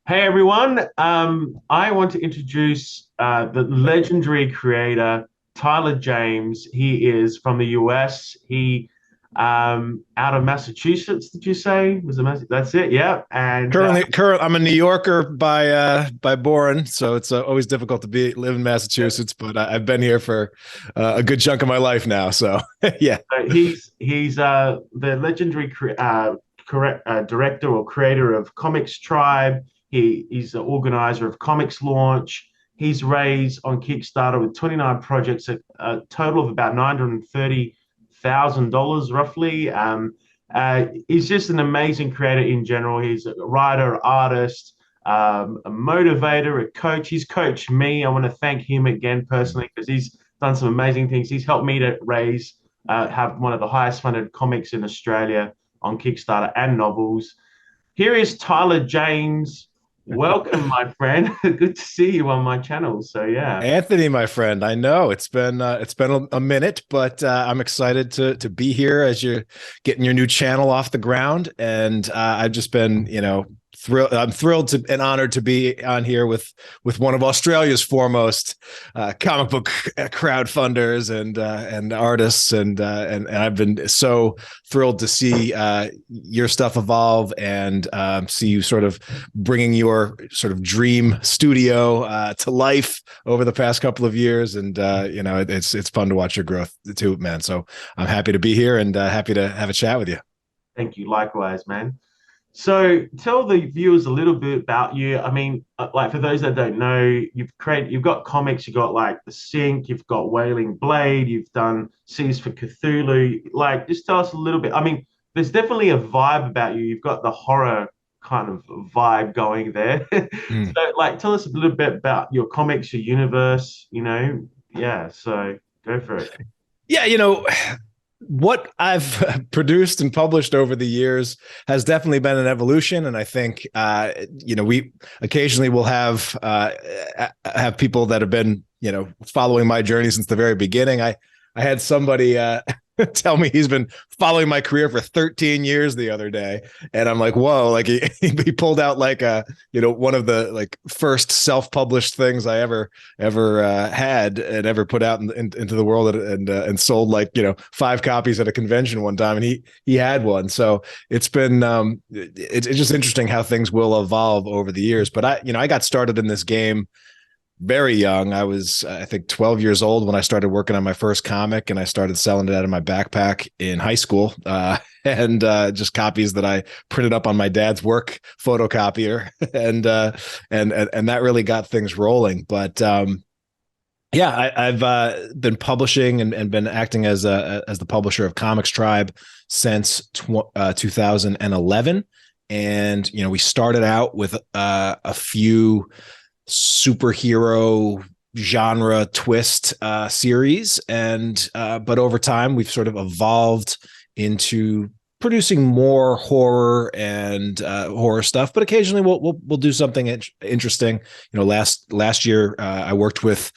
Hey everyone, I want to introduce the legendary creator Tyler James. He is from the US. He out of Massachusetts, did you say? That's it? Yeah. And I'm a New Yorker by born, so it's always difficult to live in Massachusetts. But I've been here for a good chunk of my life now. So yeah, he's the legendary director or creator of Comics Tribe. He's the organizer of Comics Launch. He's raised on Kickstarter with 29 projects, a total of about $930,000 roughly. He's just an amazing creator in general. He's a writer, artist, a motivator, a coach. He's coached me. I want to thank him again personally because he's done some amazing things. He's helped me to have one of the highest funded comics in Australia on Kickstarter and novels. Here is Tyler James. Welcome, my friend. Good to see you on my channel. So yeah, Anthony, my friend, I know it's been a minute, but I'm excited to be here as you're getting your new channel off the ground, and I've just been thrilled. I'm thrilled and honored to be on here with one of Australia's foremost comic book crowdfunders and artists, and I've been so thrilled to see your stuff evolve and see you sort of bringing your sort of dream studio to life over the past couple of years, and it's fun to watch your growth too, man. So I'm happy to be here and happy to have a chat with you. thank you. Likewise, man. So tell the viewers a little bit about you. I mean, like for those that don't know, you've got comics, you've got like The Sink, you've got Wailing Blade, you've done Seas for Cthulhu. Like, just tell us a little bit. I mean, there's definitely a vibe about you. You've got the horror kind of vibe going there. Mm. So, like, tell us a little bit about your comics, your universe, you know? Yeah, so go for it. Yeah, what I've produced and published over the years has definitely been an evolution, and I think we occasionally will have people that have been following my journey since the very beginning. I had somebody tell me he's been following my career for 13 years the other day, and I'm like, whoa! Like he pulled out like one of the like first self-published things I ever had and ever put out into the world, and sold like 5 copies at a convention one time, and he had one. So it's been it's just interesting how things will evolve over the years. But I got started in this game very young. I was, I think, 12 years old when I started working on my first comic, and I started selling it out of my backpack in high school, and just copies that I printed up on my dad's work photocopier, and that really got things rolling. But yeah, I've been publishing and been acting as the publisher of Comics Tribe since 2011, and we started out with a few superhero genre twist series, and but over time we've sort of evolved into producing more horror and horror stuff, but occasionally we'll do something interesting. Last year I worked with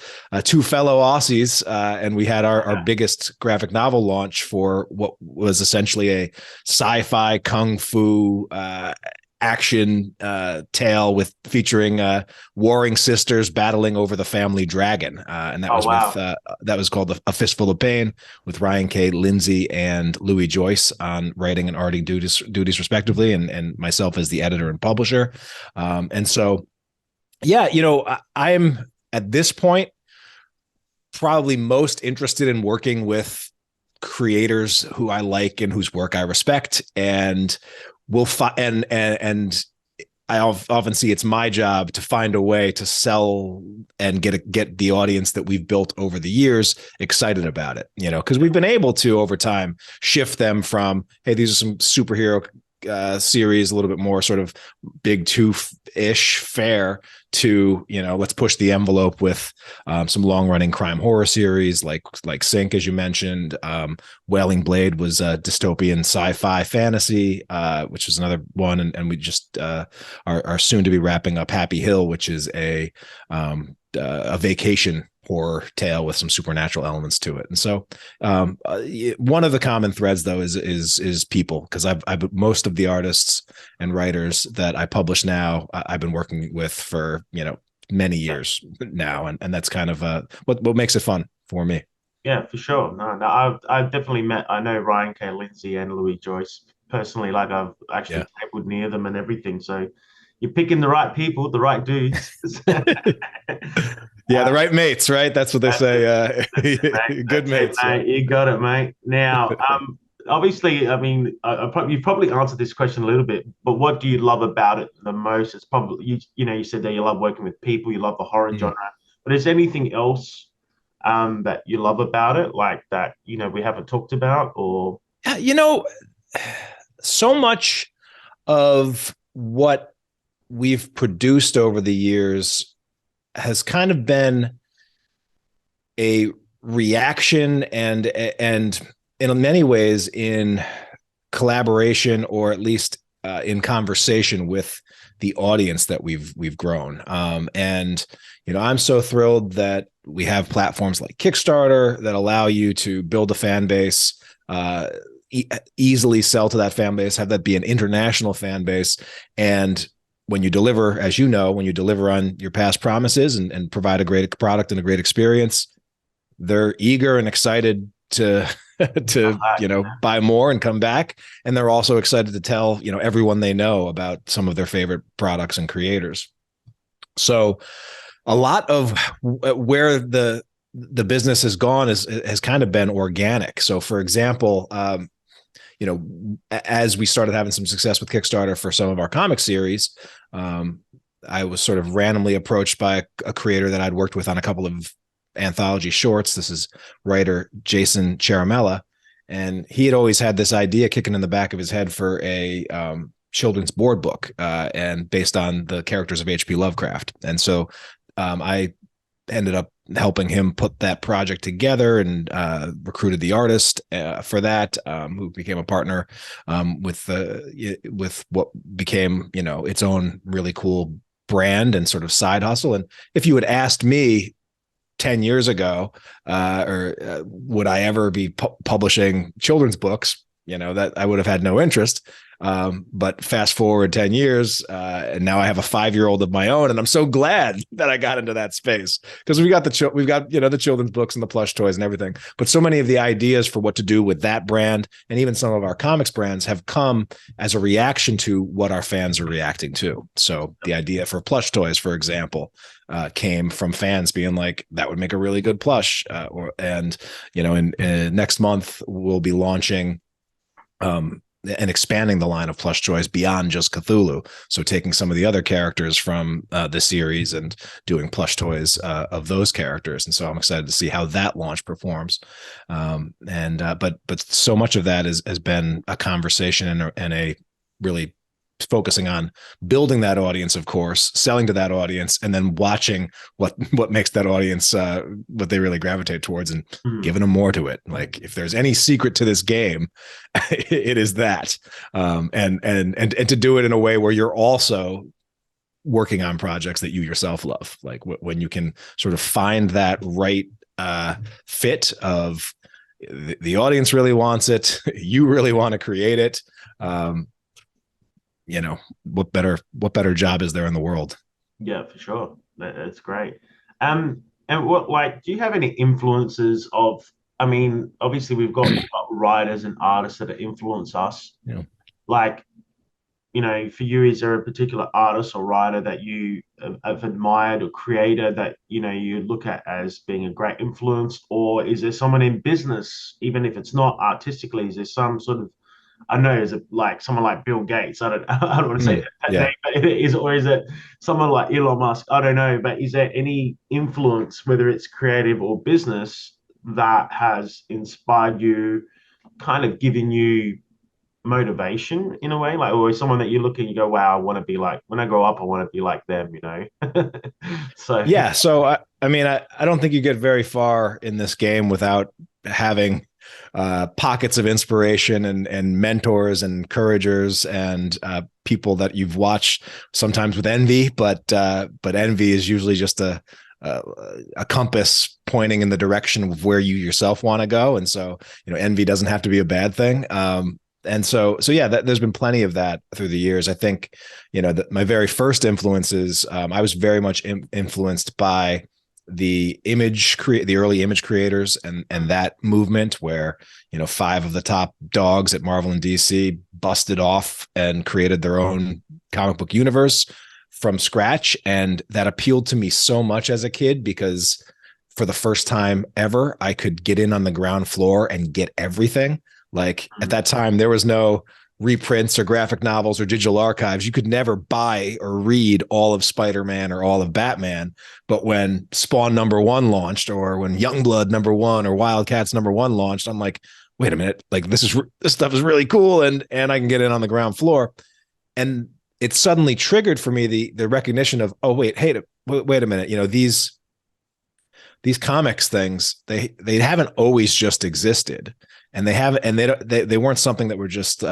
2 fellow Aussies, and we had our biggest graphic novel launch for what was essentially a sci-fi kung fu action tale featuring warring sisters battling over the family dragon, and Oh wow. that was called A Fistful of Pain, with Ryan K. Lindsay and Louis Joyce on writing and arting duties respectively, and myself as the editor and publisher. And so yeah, I am at this point probably most interested in working with creators who I like and whose work I respect, and and I often see it's my job to find a way to sell and get the audience that we've built over the years excited about it, because we've been able to over time shift them from, hey, these are some superhero series, a little bit more sort of big two-ish fare, to let's push the envelope with some long-running crime horror series like Sink, as you mentioned. Wailing Blade was a dystopian sci-fi fantasy, which is another one, and we just are soon to be wrapping up Happy Hill, which is a vacation horror tale with some supernatural elements to it. And so one of the common threads though is people, because I've most of the artists and writers that I publish now, I've been working with for, many years now. And that's kind of what makes it fun for me. Yeah, for sure. No, I've definitely met. I know Ryan K. Lindsay and Louis Joyce personally. Like I've Yeah. actually tabled near them and everything. So you're picking the right people, the right dudes. Yeah, the right mates, right? That's what they say. Mate. Good That's it, mates. Yeah. mate. You got it, mate. Now, obviously, I mean, you've probably answered this question a little bit, but what do you love about it the most? It's probably you said that you love working with people, you love the horror Mm. genre, but is there anything else that you love about it, like that we haven't talked about, or Yeah, so much of what we've produced over the years has kind of been a reaction and in many ways in collaboration, or at least in conversation with the audience that we've grown. And I'm so thrilled that we have platforms like Kickstarter that allow you to build a fan base, easily sell to that fan base, have that be an international fan base. And when you deliver, as when you deliver on your past promises and provide a great product and a great experience, they're eager and excited to buy more and come back. And they're also excited to tell, everyone they know about some of their favorite products and creators. So a lot of where the business has gone has kind of been organic. So for example, as we started having some success with Kickstarter for some of our comic series, I was sort of randomly approached by a creator that I'd worked with on a couple of anthology shorts. This is writer Jason Charamella, and he had always had this idea kicking in the back of his head for a children's board book, and based on the characters of H.P. Lovecraft. And so I ended up helping him put that project together and recruited the artist for that, who became a partner with what became its own really cool brand and sort of side hustle. And if you had asked me 10 years ago, would I ever be publishing children's books, that I would have had no interest. But fast forward 10 years, and now I have a 5-year-old of my own, and I'm so glad that I got into that space, because we've got the children's books and the plush toys and everything. But so many of the ideas for what to do with that brand, and even some of our comics brands, have come as a reaction to what our fans are reacting to. So the idea for plush toys, for example, came from fans being like, that would make a really good plush. In next month we'll be launching and expanding the line of plush toys beyond just Cthulhu. So taking some of the other characters from the series and doing plush toys of those characters. And so I'm excited to see how that launch performs. But so much of that has been a conversation and a really focusing on building that audience, of course, selling to that audience, and then watching what makes that audience what they really gravitate towards, and giving them more to it. Like, if there's any secret to this game, it is that, and to do it in a way where you're also working on projects that you yourself love, like when you can sort of find that right fit of the audience really wants it, you really want to create it. What better job is there in the world? Yeah, for sure. That's great. And do you have any influences of, I mean, obviously we've got writers and artists that influence us. Yeah. Like, for you, is there a particular artist or writer that you have admired, or creator that, you look at as being a great influence? Or is there someone in business, even if it's not artistically, is there some sort of, I know, is it like someone like Bill Gates? I don't want to say that name, but is it someone like Elon Musk? I don't know, but is there any influence, whether it's creative or business, that has inspired you, kind of given you motivation in a way, like, or someone that you look at and you go, wow, I want to be like, when I grow up, I want to be like them, So yeah. So I mean, I don't think you get very far in this game without having pockets of inspiration and mentors and encouragers and people that you've watched, sometimes with envy, but envy is usually just a uh, a compass pointing in the direction of where you yourself want to go. And so, envy doesn't have to be a bad thing. And so yeah, there's been plenty of that through the years. I think, my very first influences, I was very much influenced by the early image creators and that movement where, five of the top dogs at Marvel and DC busted off and created their own comic book universe from scratch. And that appealed to me so much as a kid because for the first time ever, I could get in on the ground floor and get everything. Like at that time, there was no reprints or graphic novels or digital archives. You could never buy or read all of Spider-Man or all of Batman. But when Spawn #1 launched, or when Youngblood #1 or Wildcats #1 launched, I'm like, wait a minute, like this stuff is really cool, and I can get in on the ground floor. And it suddenly triggered for me the recognition of, oh wait, hey, wait a minute, these comics things, they haven't always just existed, and they weren't something that were just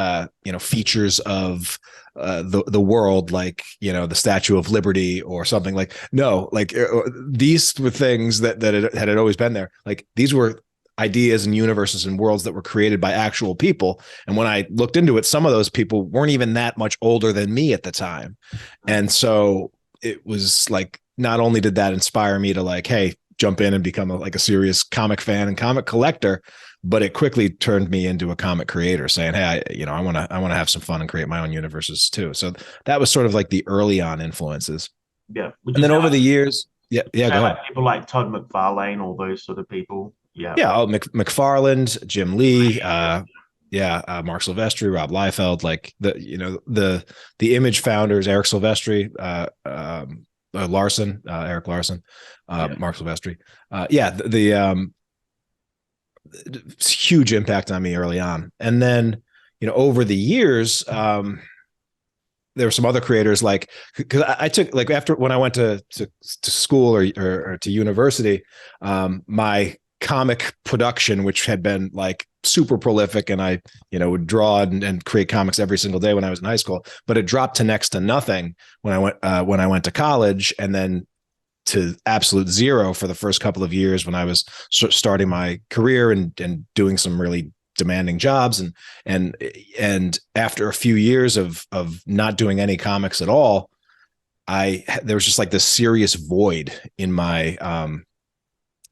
features of the world, like the Statue of Liberty or something. Like, no, like these were things that had always been there. Like these were ideas and universes and worlds that were created by actual people. And when I looked into it, some of those people weren't even that much older than me at the time. And so it was like, not only did that inspire me to like, hey, jump in and become a serious comic fan and comic collector, but it quickly turned me into a comic creator, saying, hey, I want to have some fun and create my own universes too. So that was sort of like the early on influences. Yeah. And then over the years, go ahead. Like people like Todd McFarlane, all those sort of people. Yeah. Yeah, McFarland, Jim Lee, Mark Silvestri, Rob Liefeld, like the Image founders, Eric Silvestri, Larson, Eric Larson, Mark Silvestri. Huge impact on me early on. And then, over the years, there were some other creators, like, because I took, like, after when I went to school or to university, my comic production, which had been like super prolific, and I would draw and create comics every single day when I was in high school, but it dropped to next to nothing when I went to college, and then to absolute zero for the first couple of years when I was starting my career and doing some really demanding jobs. And after a few years of not doing any comics at all, there was just like this serious void in my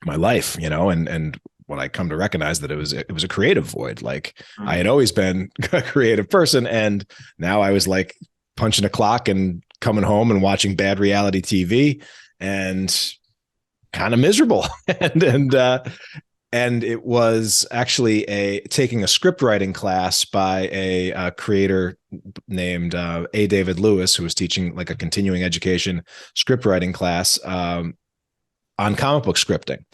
my life, and when I come to recognize that it was a creative void. Like I had always been a creative person, and now I was like punching a clock and coming home and watching bad reality TV and kind of miserable. And it was actually taking a script writing class by a creator named A. David Lewis, who was teaching like a continuing education script writing class on comic book scripting.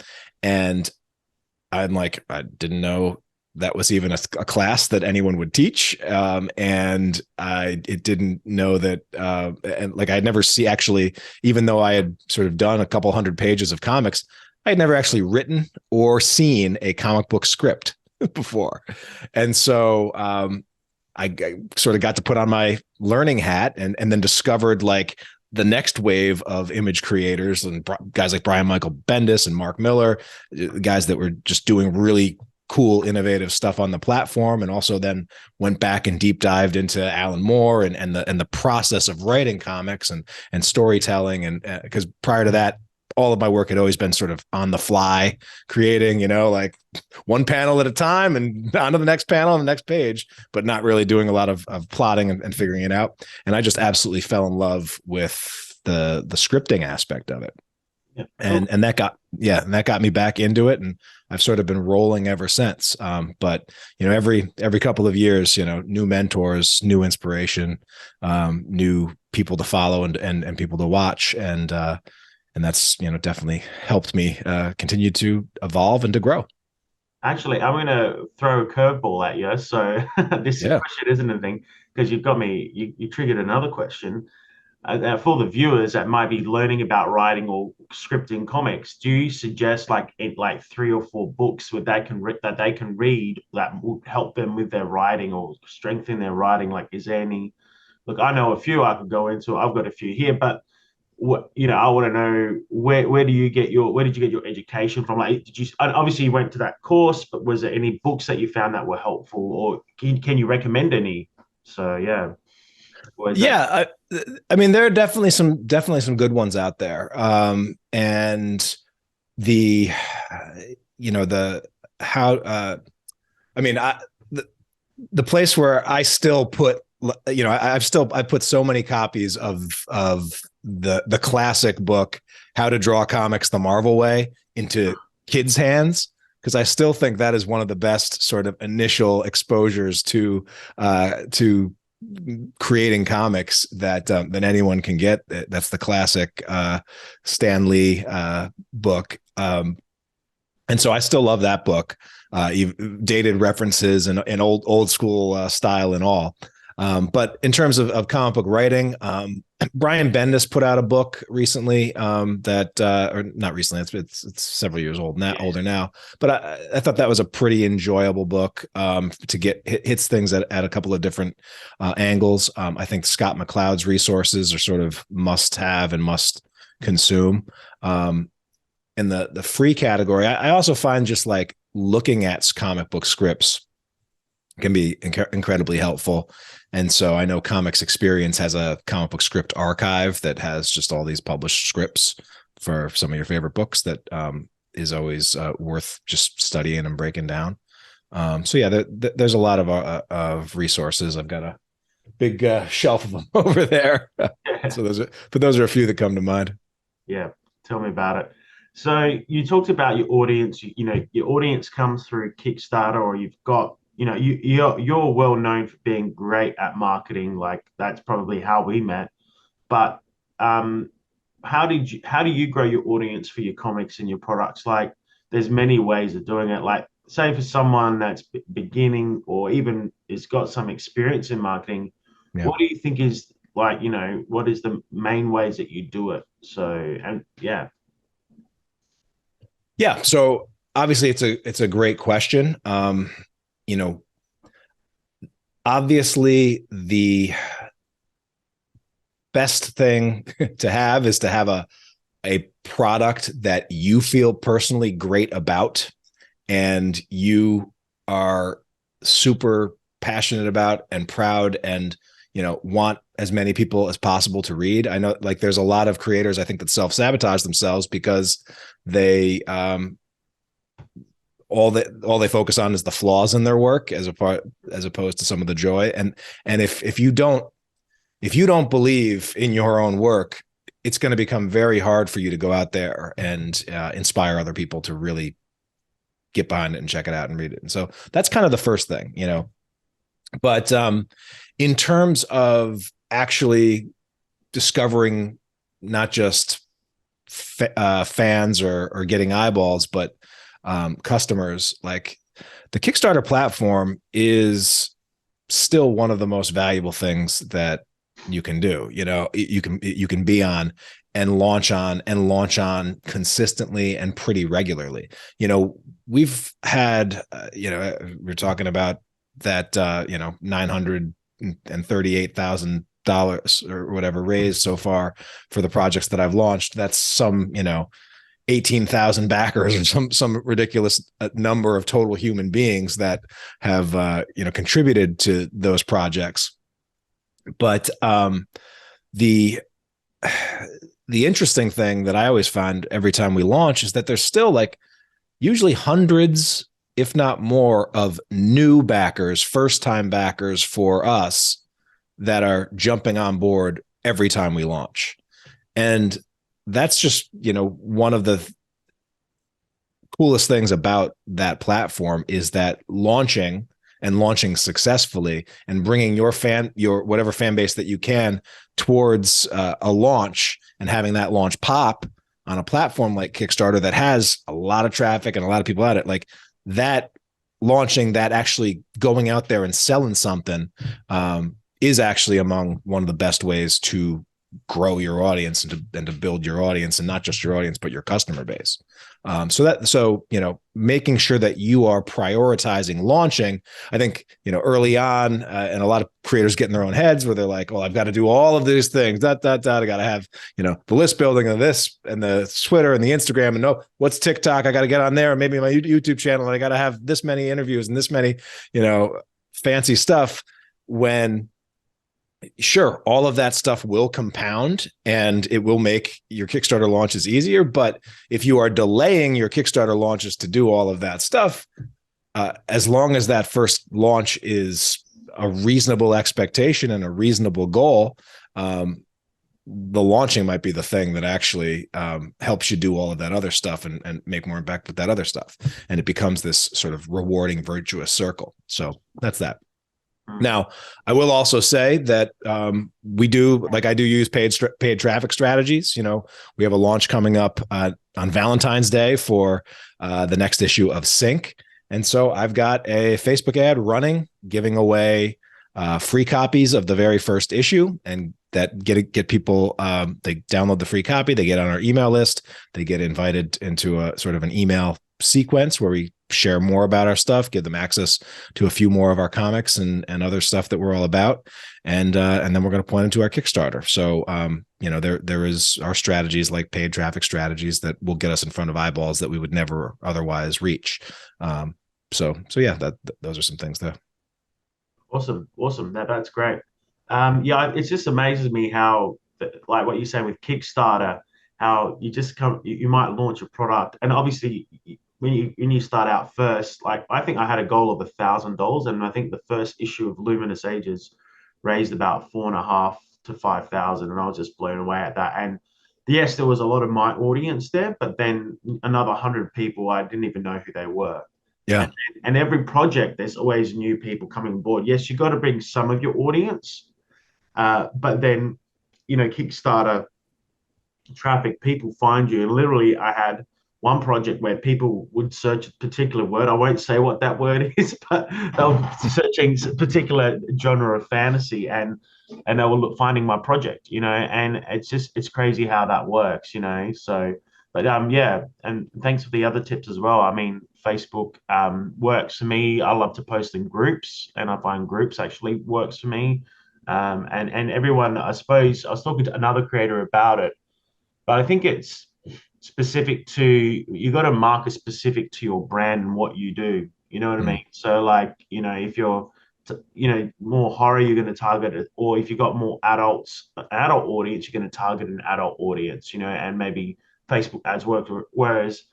And I'm like, I didn't know that was even a class that anyone would teach. And I didn't know that, and like I'd never actually, even though I had sort of done a couple hundred pages of comics, I had never actually written or seen a comic book script before. And so I sort of got to put on my learning hat and then discovered like the next wave of image creators and guys like Brian Michael Bendis and Mark Miller, guys that were just doing really cool, innovative stuff on the platform. And also then went back and deep dived into Alan Moore and the process of writing comics and storytelling. And because prior to that, all of my work had always been sort of on the fly creating, like one panel at a time and on to the next panel on the next page, but not really doing a lot of plotting and figuring it out. And I just absolutely fell in love with the scripting aspect of it. Yeah. And that got me back into it. And I've sort of been rolling ever since. But every couple of years, new mentors, new inspiration, new people to follow and people to watch. And that's, definitely helped me continue to evolve and to grow. Actually, I'm going to throw a curveball at you. So this question isn't a thing because you've got me, you triggered another question. For the viewers that might be learning about writing or scripting comics, do you suggest like 3 or 4 books that they can read that will help them with their writing or strengthen their writing? Like, is there any? Look, I know a few I could go into. I've got a few here, but what, I want to know where where did you get your education from? Like, did you obviously you went to that course, but was there any books that you found that were helpful, or can you recommend any? So yeah, where's that? Yeah, I mean, there are definitely some good ones out there. And the, the how, I mean, the place where I still put, I put so many copies of the classic book, How to Draw Comics the Marvel Way, into kids' hands, because I still think that is one of the best sort of initial exposures to creating comics that anyone can get. That's the classic Stan Lee book. And so I still love that book, dated references and old school style and all. But in terms of comic book writing, Brian Bendis put out a book recently, or not recently, it's several years older now. But I thought that was a pretty enjoyable book, to hits things at a couple of different angles. I think Scott McCloud's resources are sort of must have and must consume. In the free category, I also find just like looking at comic book scripts can be incredibly helpful. And so I know Comics Experience has a comic book script archive that has just all these published scripts for some of your favorite books that is always worth just studying and breaking down. So yeah, there's a lot of resources. I've got a big shelf of them over there. So those are a few that come to mind. Yeah, tell me about it. So you talked about your audience. Your audience comes through Kickstarter, or you've got, you're well known for being great at marketing. Like that's probably how we met. But how do you grow your audience for your comics and your products? Like, there's many ways of doing it. Like, say for someone that's beginning or even has got some experience in marketing, Yeah. what do you think is like, what is the main ways that you do it? So, and yeah. Yeah. So obviously it's a great question. You know, obviously the best thing to have is to have a product that you feel personally great about and you are super passionate about and proud and want as many people as possible to read. I know, like, there's a lot of creators, I think, that self-sabotage themselves because they all they focus on is the flaws in their work as opposed to some of the joy. And if you don't believe in your own work, it's going to become very hard for you to go out there and inspire other people to really get behind it and check it out and read it. And so that's kind of the first thing, But in terms of actually discovering not just fans or getting eyeballs, but customers, like, the Kickstarter platform is still one of the most valuable things that you can do. You can be on and launch on consistently and pretty regularly. We've had we're talking about that $938,000 or whatever raised so far for the projects that I've launched. That's some 18,000 backers or some ridiculous number of total human beings that have contributed to those projects. But the interesting thing that I always find every time we launch is that there's still, like, usually hundreds, if not more, of new backers, first-time backers for us that are jumping on board every time we launch. And that's just, one of the coolest things about that platform is that launching successfully and bringing your whatever fan base that you can towards a launch and having that launch pop on a platform like Kickstarter that has a lot of traffic and a lot of people at it, like that, launching that, actually going out there and selling something is actually among one of the best ways to grow your audience and to build your audience, and not just your audience, but your customer base. So making sure that you are prioritizing launching. I think early on, and a lot of creators get in their own heads where they're like, "Oh, I've got to do all of these things. That I got to have the list building of this and the Twitter and the Instagram and what's TikTok. I got to get on there and maybe my YouTube channel and I got to have this many interviews and this many fancy stuff." When sure, all of that stuff will compound and it will make your Kickstarter launches easier. But if you are delaying your Kickstarter launches to do all of that stuff, as long as that first launch is a reasonable expectation and a reasonable goal, the launching might be the thing that actually helps you do all of that other stuff and make more impact with that other stuff. And it becomes this sort of rewarding, virtuous circle. So that's that. Now, I will also say that I do use paid traffic strategies. We have a launch coming up on Valentine's Day for the next issue of Sync. And so I've got a Facebook ad running, giving away free copies of the very first issue, and that get people, they download the free copy, they get on our email list, they get invited into a sort of an email sequence where we share more about our stuff, give them access to a few more of our comics and other stuff that we're all about. And then we're going to point into our Kickstarter. So, there is our strategies like paid traffic strategies that will get us in front of eyeballs that we would never otherwise reach. So yeah, those are some things there. Awesome. That's great. Yeah, it just amazes me how, like what you're saying with Kickstarter, how you might launch a product, and obviously when you start out first, like I think I had a goal of $1,000, and I think the first issue of Luminous Ages raised about 4.5 to 5,000, and I was just blown away at that. And yes, there was a lot of my audience there, but then another 100 people I didn't even know who they were. Yeah. And every project, there's always new people coming aboard. Yes, you got to bring some of your audience, but then, Kickstarter traffic, people find you. And literally, I had one project where people would search a particular word. I won't say what that word is, but they were searching a particular genre of fantasy, and they were finding my project, and it's crazy how that works, So, but yeah, and thanks for the other tips as well. I mean, Facebook works for me. I love to post in groups, and I find groups actually works for me. And everyone, I suppose, I was talking to another creator about it, but I think it's specific to, you got to market specific to your brand and what you do. You know what I Mm. mean? So like, if you're, more horror, you're going to target it, or if you've got more adult audience, you're going to target an adult audience, and maybe Facebook ads work. Whereas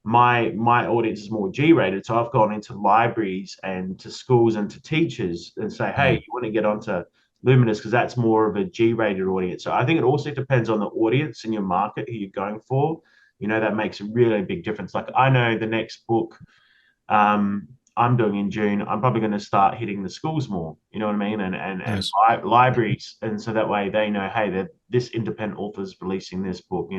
my audience is more G-rated, so I've gone into libraries and to schools and to teachers and say, hey, Mm. you want to get onto Luminous because that's more of a G-rated audience. So I think it also depends on the audience and your market who you're going for. That makes a really big difference. Like I know the next book um, I'm doing in June, I'm probably going to start hitting the schools more. You know what I mean? And Nice. libraries, and so that way they know, hey, that this independent author's releasing this book.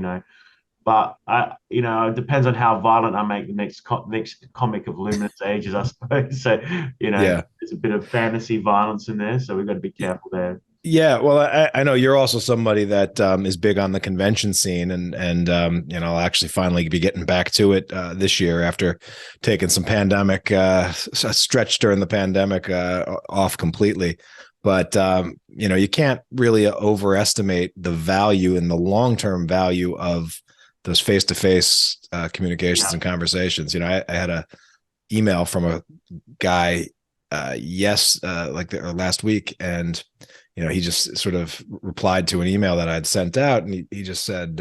But it depends on how violent I make the next comic of Luminous Ages, I suppose. So, Yeah. there's a bit of fantasy violence in there, so we've got to be careful there. Yeah, well, I know you're also somebody that is big on the convention scene, and I'll actually finally be getting back to it this year after taking some pandemic stretch during the pandemic off completely. But you can't really overestimate the value and the long-term value of those face-to-face communications Yeah. and conversations. I had a email from a guy last week, and he just sort of replied to an email that I'd sent out, and he just said,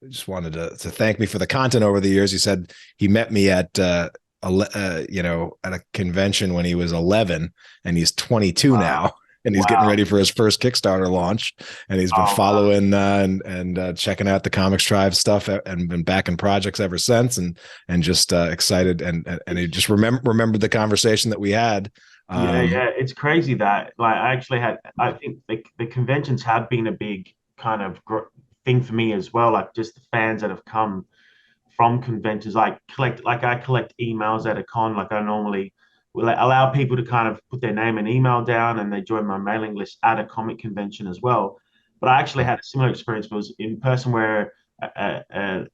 just wanted to thank me for the content over the years. He said he met me at at a convention when he was 11, and he's 22 Wow. now, and he's getting Wow. ready for his first Kickstarter launch, and he's been Oh, wow. following and checking out the Comics Tribe stuff, and been backing projects ever since, and just excited, and he just remembered the conversation that we had. Yeah, Um, yeah, it's crazy that like I think the conventions have been a big kind of thing for me as well. Like just the fans that have come from conventions, I collect emails at a con. Like I normally will allow people to kind of put their name and email down, and they join my mailing list at a comic convention as well. But I actually had a similar experience. It was in person where a, a,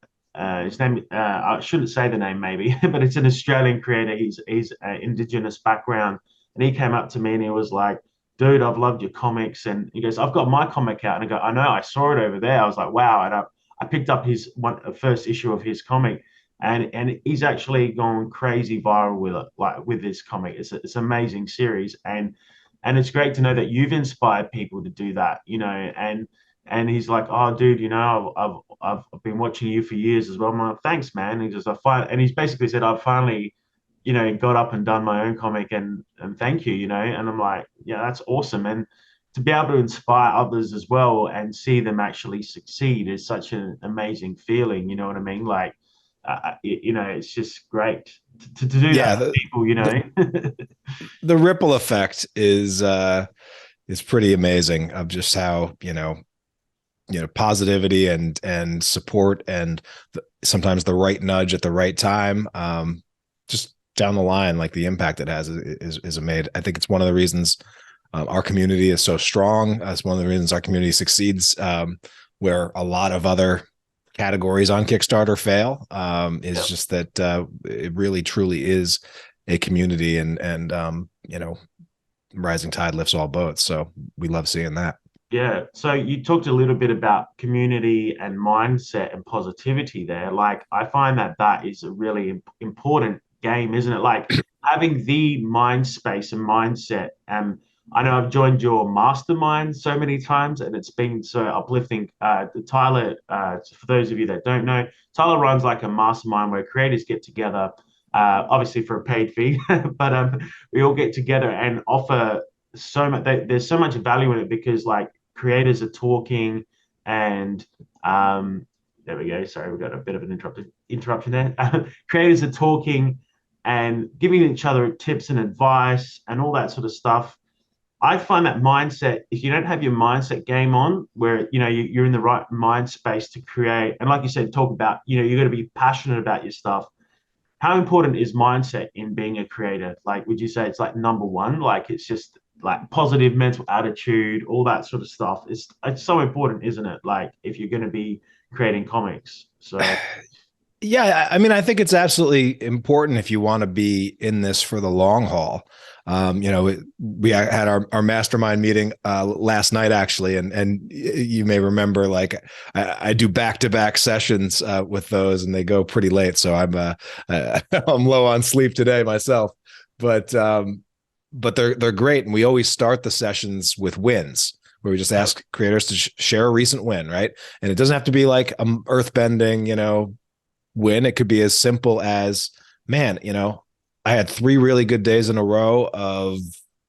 his name, I shouldn't say the name maybe, but it's an Australian creator. He's Indigenous background, and he came up to me and he was like, "Dude, I've loved your comics." And he goes, "I've got my comic out," and I go, "I know, I saw it over there." I was like, "Wow!" And I picked up his first issue of his comic, and he's actually gone crazy viral with it, like with this comic. It's an amazing series, and it's great to know that you've inspired people to do that, and he's like, "Oh, dude, I've been watching you for years as well." I'm like, "Thanks, man." He just, and he's basically said, "I've finally, got up and done my own comic, and thank you," and I'm like, "Yeah, that's awesome." And to be able to inspire others as well and see them actually succeed is such an amazing feeling. You know what I mean? Like, it's just great to do that Yeah, for people. the ripple effect is pretty amazing of just how, positivity and support and sometimes the right nudge at the right time, just down the line, like the impact it has is made. I think it's one of the reasons our community is so strong. That's one of the reasons our community succeeds, where a lot of other categories on Kickstarter fail, is Yeah. just that it really truly is a community, and rising tide lifts all boats. So we love seeing that. Yeah. So you talked a little bit about community and mindset and positivity there. Like, I find that that is a really important game, isn't it? Like having the mind space and mindset. I know I've joined your mastermind so many times, and it's been so uplifting. Tyler, for those of you that don't know, Tyler runs like a mastermind where creators get together, obviously for a paid fee, but we all get together and offer so much. There's so much value in it because like creators are talking, and there we go. Sorry, we got a bit of an interruption there. Creators are talking and giving each other tips and advice and all that sort of stuff. I find that mindset, if you don't have your mindset game on, where you're in the right mind space to create, and like you said, talk about, you're going to be passionate about your stuff. How important is mindset in being a creator? Like, would you say it's like number one? Like, it's just like positive mental attitude, all that sort of stuff. It's so important, isn't it? Like, if you're going to be creating comics. So, Yeah, I mean, I think it's absolutely important if you want to be in this for the long haul. We had our mastermind meeting last night, actually, and you may remember, like, I do back-to-back sessions with those, and they go pretty late, so I'm low on sleep today myself, but they're great, and we always start the sessions with wins, where we just ask creators to share a recent win, right? And it doesn't have to be like earth-bending, win. It could be as simple as, man, I had 3 really good days in a row of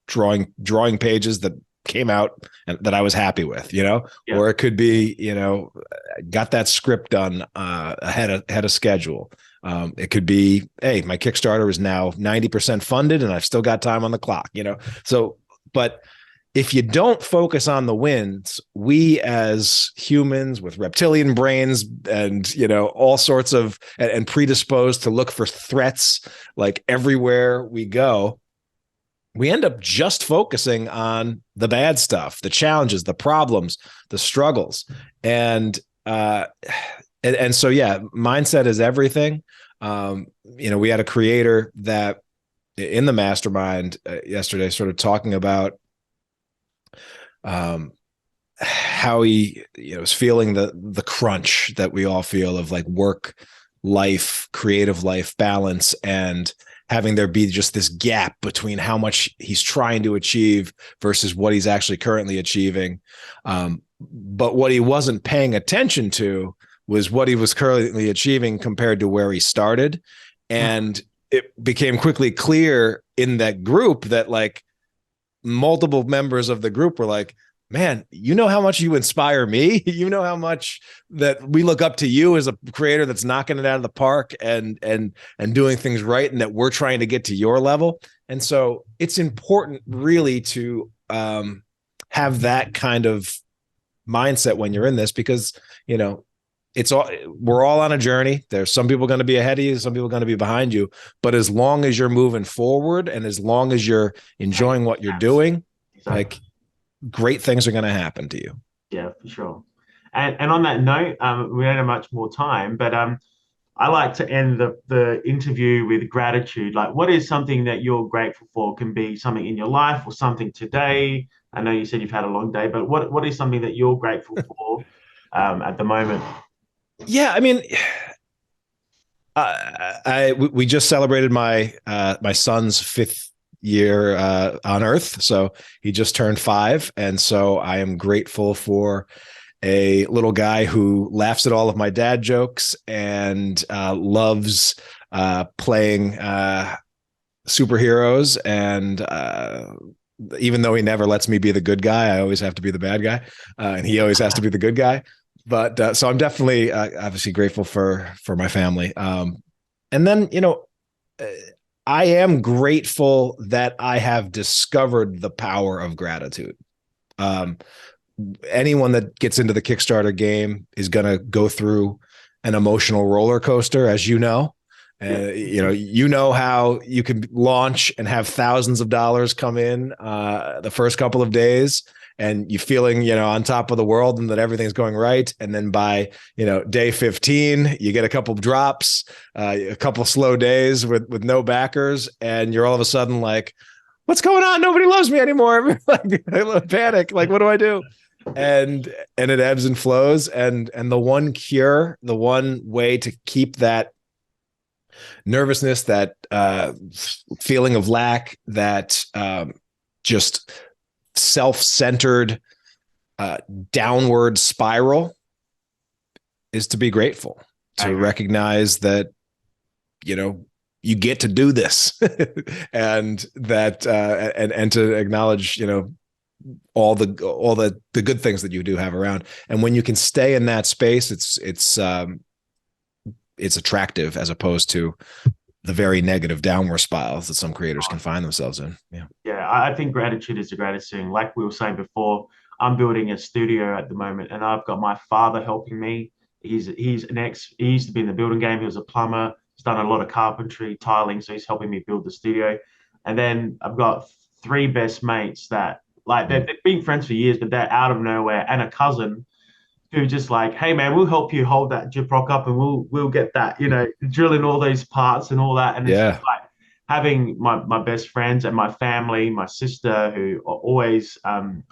drawing pages that came out and that I was happy with, yeah, or it could be, got that script done ahead of schedule. It could be, hey, my Kickstarter is now 90% funded and I've still got time on the clock, So, but if you don't focus on the wins, we as humans with reptilian brains and, all sorts of, and predisposed to look for threats like everywhere we go, we end up just focusing on the bad stuff, the challenges, the problems, the struggles. And so, yeah, mindset is everything. We had a creator that in the mastermind yesterday, sort of talking about how he is feeling the crunch that we all feel of, like, work life, creative life balance, and having there be just this gap between how much he's trying to achieve versus what he's actually currently achieving. But what he wasn't paying attention to was what he was currently achieving compared to where he started. And it became quickly clear in that group that, like, multiple members of the group were like, man, how much you inspire me. How much that we look up to you as a creator that's knocking it out of the park and doing things right, and that we're trying to get to your level. And so it's important really to have that kind of mindset when you're in this, because, we're all on a journey. There's some people going to be ahead of you, some people going to be behind you. But as long as you're moving forward and as long as you're enjoying what you're doing, exactly. like, great things are going to happen to you. Yeah, for sure. And on that note, we don't have much more time, but I like to end the interview with gratitude. Like, what is something that you're grateful for? Can be something in your life or something today. I know you said you've had a long day, but what is something that you're grateful for at the moment? Yeah, I mean, we just celebrated my son's 5th year on Earth, so he just turned 5, and so I am grateful for a little guy who laughs at all of my dad jokes and loves playing superheroes. And even though he never lets me be the good guy, I always have to be the bad guy, and he always has to be the good guy. But so I'm definitely obviously grateful for my family. And then, I am grateful that I have discovered the power of gratitude. Um, Anyone that gets into the Kickstarter game is going to go through an emotional roller coaster, as you know. Yeah. How you can launch and have thousands of dollars come in the first couple of days, and you feeling, on top of the world and that everything's going right. And then by, day 15, you get a couple of drops, a couple of slow days with no backers. And you're all of a sudden like, what's going on? Nobody loves me anymore. Like, panic. Like, what do I do? And it ebbs and flows. And the one cure, the one way to keep that nervousness, that feeling of lack, that just self-centered downward spiral is to be grateful, to recognize that, you get to do this and that and to acknowledge, all the good things that you do have around. And when you can stay in that space, it's attractive, as opposed to the very negative downward spirals that some creators can find themselves in. Yeah. Yeah, I think gratitude is the greatest thing. Like we were saying before, I'm building a studio at the moment, and I've got my father helping me. He used to be in the building game. He was a plumber. He's done a lot of carpentry, tiling, so he's helping me build the studio. And then I've got three best mates that like they've been friends for years, but they're out of nowhere, and a cousin who just like, hey man, we'll help you hold that gyprock up, and we'll get that, drilling all those parts and all that. And it's just Yeah. like having my best friends and my family, my sister, who always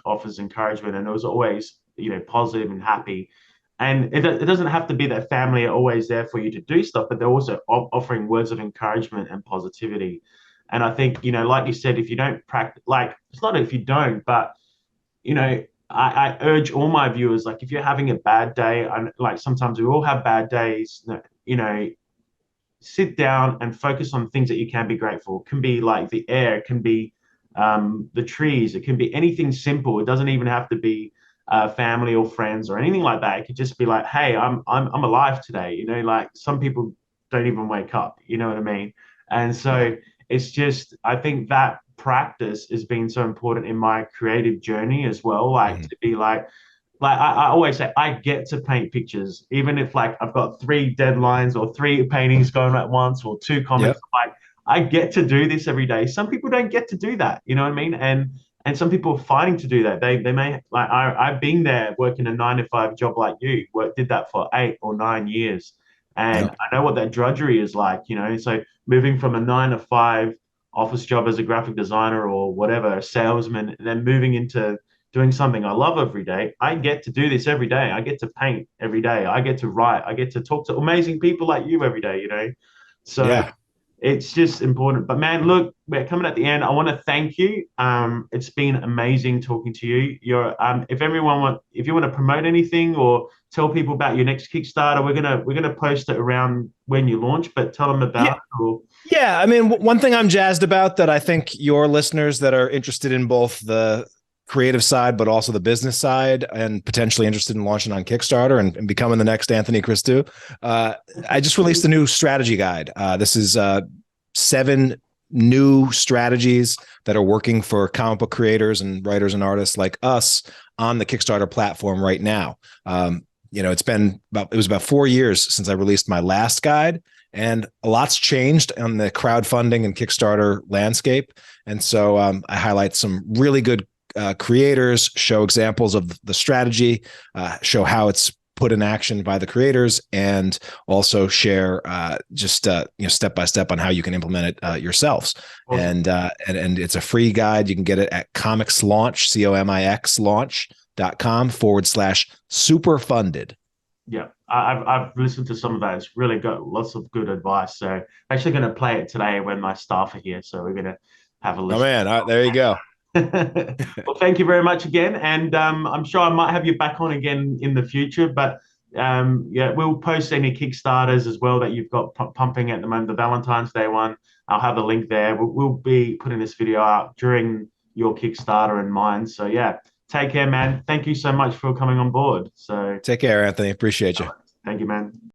offers encouragement and was always, positive and happy. And it doesn't have to be that family are always there for you to do stuff, but they're also offering words of encouragement and positivity. And I think, like you said, if you don't practice, like, it's not if you don't, but I urge all my viewers, like, if you're having a bad day, and like sometimes we all have bad days, you know, sit down and focus on things that you can be grateful. It can be like the air, it can be the trees, it can be anything simple. It doesn't even have to be family or friends or anything like that. It could just be like, hey, I'm alive today. Like some people don't even wake up. You know what I mean? And so it's just, I think that practice has been so important in my creative journey as well. Like Mhm. to be like I always say, I get to paint pictures, even if like I've got three deadlines or three paintings going at once or two comics. Yep. Like I get to do this every day. Some people don't get to do that. You know what I mean? And some people are fighting to do that. They may like I've been there working a 9 to 5 job like you. Did that for 8 or 9 years, and Yep. I know what that drudgery is like. So moving from a 9 to 5 office job as a graphic designer or whatever, a salesman, and then moving into doing something I love every day. I get to do this every day. I get to paint every day. I get to write. I get to talk to amazing people like you every day. So Yeah. it's just important. But man, look, we're coming at the end. I want to thank you. It's been amazing talking to you. If you want to promote anything or tell people about your next Kickstarter, we're gonna post it around when you launch. But tell them Yeah. about it. Or Yeah, I mean, one thing I'm jazzed about that I think your listeners that are interested in both the creative side, but also the business side, and potentially interested in launching on Kickstarter and becoming the next Anthony Christou, I just released a new strategy guide. This is 7 new strategies that are working for comic book creators and writers and artists like us on the Kickstarter platform right now. It was about 4 years since I released my last guide, and a lot's changed on the crowdfunding and Kickstarter landscape. And so I highlight some really good creators, show examples of the strategy, show how it's put in action by the creators, and also share just step by step on how you can implement it yourselves. Awesome. And it's a free guide. You can get it at Comics Launch, COMIX launch.com/super funded. Yeah, I've listened to some of that. It's really got lots of good advice. So I'm actually going to play it today when my staff are here. So we're going to have a Oh listen. man, there you go. Well, thank you very much again, and I'm sure I might have you back on again in the future. But yeah, we'll post any Kickstarters as well that you've got pumping at the moment. The Valentine's Day one, I'll have the link there. We'll be putting this video out during your Kickstarter and mine. So yeah, take care, man. Thank you so much for coming on board. So Take care, Anthony. Appreciate you. thank you, man.